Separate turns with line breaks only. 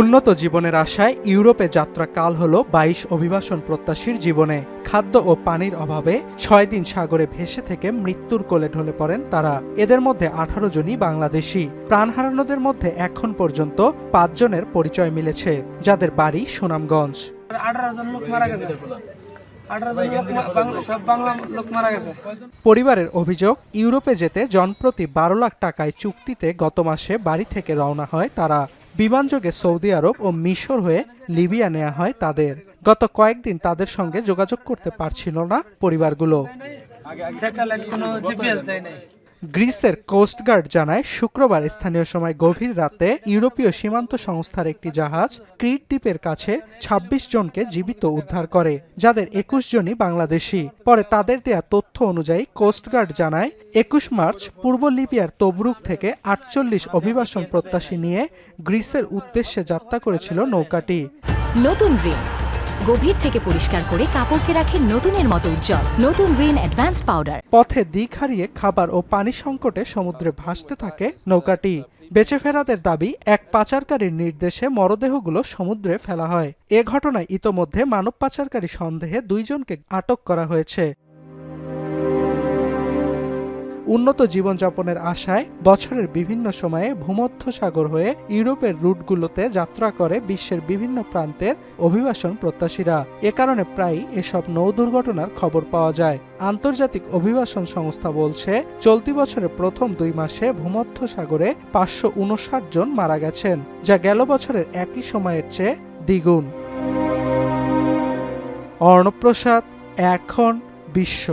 উন্নত জীবনের আশায় ইউরোপে যাত্রা কাল হল ২২ অভিবাসন প্রত্যাশীর জীবনে। খাদ্য ও পানির অভাবে ৬ দিন সাগরে ভেসে থেকে মৃত্যুর কোলে ঢলে পড়েন তারা। এদের মধ্যে ১৮ জনই বাংলাদেশি। প্রাণ হারানোদের মধ্যে এখন পর্যন্ত ৫ জনের পরিচয় মিলেছে, যাদের বাড়ি সুনামগঞ্জ।
১৮ জন লোক মারা গেছে।
পরিবারের অভিযোগ, ইউরোপে যেতে জনপ্রতি ১২ লাখ টাকায় চুক্তিতে গত মাসে বাড়ি থেকে রওনা হয় তারা। বিমানযোগে সৌদি আরব ও মিশর হয়ে লিবিয়া নেওয়া হয় তাদের। গত কয়েকদিন তাদের সঙ্গে যোগাযোগ করতে পারছিল না পরিবারগুলো। গ্রিসের কোস্টগার্ড জানায়, শুক্রবার স্থানীয় সময় গভীর রাতে ইউরোপীয় সীমান্ত সংস্থার একটি জাহাজ ক্রিট দ্বীপের কাছে ২৬ জনকে জীবিত উদ্ধার করে, যাদের ২১ জনই বাংলাদেশি। পরে তাদের দেয়া তথ্য অনুযায়ী কোস্টগার্ড জানায়, ২১ মার্চ পূর্ব লিবিয়ার তবরুক থেকে ৪৮ অভিবাসন প্রত্যাশী নিয়ে গ্রিসের উদ্দেশ্যে যাত্রা করেছিল নৌকাটি।
নতুন রিন গভীর থেকে পরিষ্কার করে কাপড়কে রাখে নতুনের মতো উজ্জ্বল। নতুন রিন অ্যাডভান্সড পাউডার।
পথে দিক হারিয়ে খাবার ও পানি সংকটে সমুদ্রে ভাসতে থাকে নৌকাটি। বেঁচে ফেরাদের দাবি, এক পাচারকারীর নির্দেশে মরদেহগুলো সমুদ্রে ফেলা হয়। এ ঘটনায় ইতোমধ্যে মানব পাচারকারী সন্দেহে ২ জনকে আটক করা হয়েছে। উন্নত জীবনযাপনের আশায় বছরের বিভিন্ন সময়ে ভূমধ্যসাগর হয়ে ইউরোপের রুটগুলোতে যাত্রা করে বিশ্বের বিভিন্ন প্রান্তের অভিবাসন প্রত্যাশীরা। এ কারণে প্রায়ই এসব নৌ দুর্ঘটনার খবর পাওয়া যায়। আন্তর্জাতিক অভিবাসন সংস্থা বলছে, চলতি বছরের প্রথম ২ মাসে ভূমধ্যসাগরে ৫৫৯ জন মারা গেছেন, যা গেল বছরের একই সময়ের চেয়ে দ্বিগুণ। অর্ণব প্রসাদ, এখন বিশ্ব।